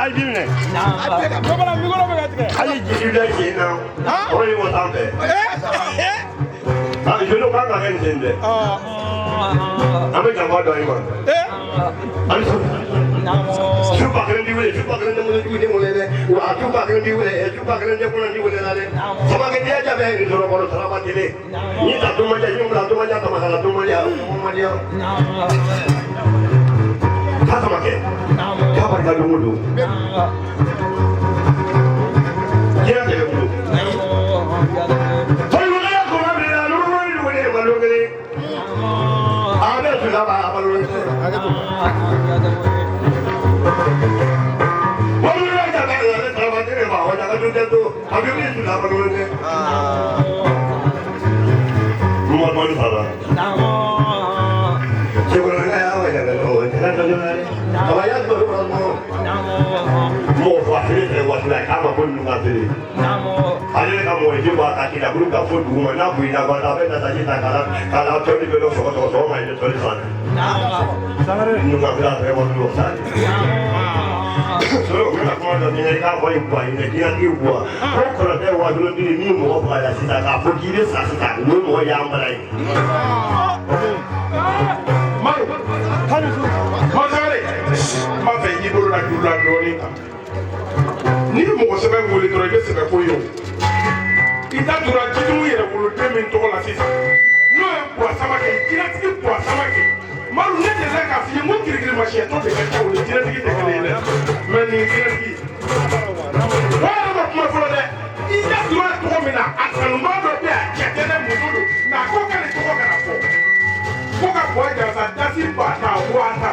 ai dimne ko bala mi ko be gatike ai jiji da ke na o yi mo tambe ah je no kan ga hen sende abe kan ba do ai ma ani so chupa kren di wele mo le wa chupa kren di wele ko na di wele na le sama ke dia ja be ni do ko tra ba tele ni ta tu ma ja ni mo la tu ma ja ta ma la tu ma ja mo dia ka sama ke ka ba ga du mo do ya ke du foi mo la ko ma be la lu mo ni wele ma lo ke abe tu la ba ba lo solo una cosa mi ne capo in qua in dia di qua o con te wa dulu di ni mo pa la sita ka fo ki sa sita no mo ya mbrai mai kanu su ma sare ma fe yi bolo la dulu la doni ni mo ko se be wole to be se be ko yo ita dura ji du yere wolo de min to la sita no e kwa sama ke kira ti kwa sama ke maru ne de ka fi mo kirikiri ma she to de ka wolo kira ti de kele ne mani kira ti wala ba kuma folo de ida dura to mi na atanu ma do be a kete ne mududu na ko ka ne to ko kana fo ko ka boy da sa dasi ba na wa ta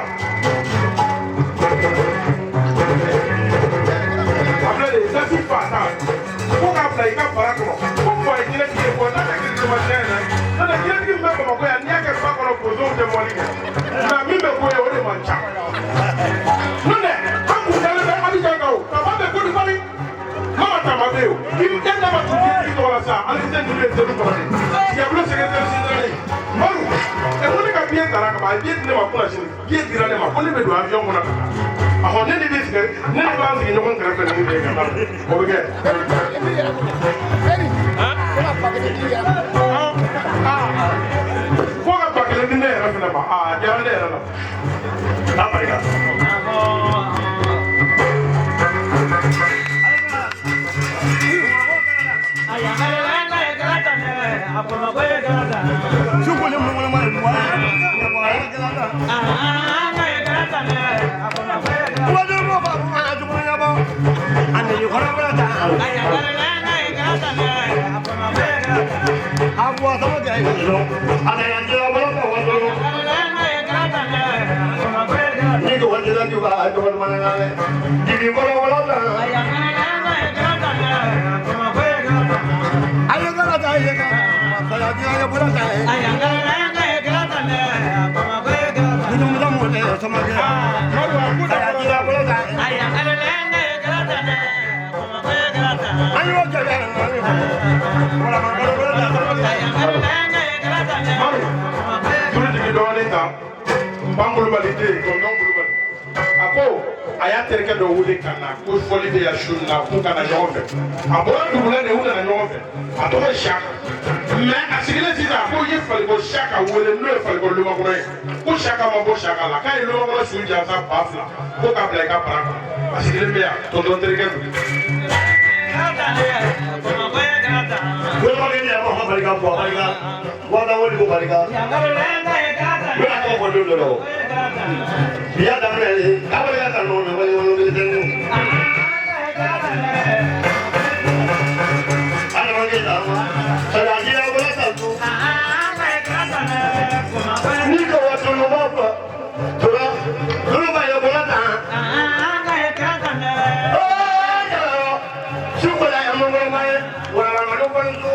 abla de dasi ba ta ko ka bla ka para ko ko boy kira ti ko na ka kiri ma tena na kira ti me ko ko ya nya ka pa ko ko zo de mo ni na mi me ko ye o de mancha no ne ha ku dale be ma di ka o ta ba be ko di bari mama ta ma be o im den na ma tu ti to la sa ali den du le de ko ni ya blo se ke de si dale maru e ko ni ka bien tara ka ba bien ne ma ko na shi bien dira ne ma ko ni be do avion ko na a ho ne ni be se ne ni ba se ni ko ngara pe ni be ka na o be ke ko ka pa ke ni ne ra na ma ya ne ra na na pa ga Sukule mwana mwana ako aya terke do wuli kana ko foli de ya shunna ko kana ɲɔgɔn fɛ a bɔra dugula de u nana ɲɔgɔn fɛ a tɔgɔ shaka mais a sigilen sisan ko ye faliko shaka wele n'o ye faliko lumakɔrɔ ye ko shaka ma bɔ shaka la k'a ye lumakɔrɔ su jansa 2000 ko k'a bila i ka bara kɔnɔ a sigilen bɛ yan tonton terikɛ don wele ya ma barika fɔ barika wada wodi ko barika wele ko ko do do biya damle kabale ya kan no wele wele tenu ana wage da sada ji ya wala ta tu ni ko wato no ba tora duro ba ya wala ta oh ya shukola ya mo wala wala ma do ko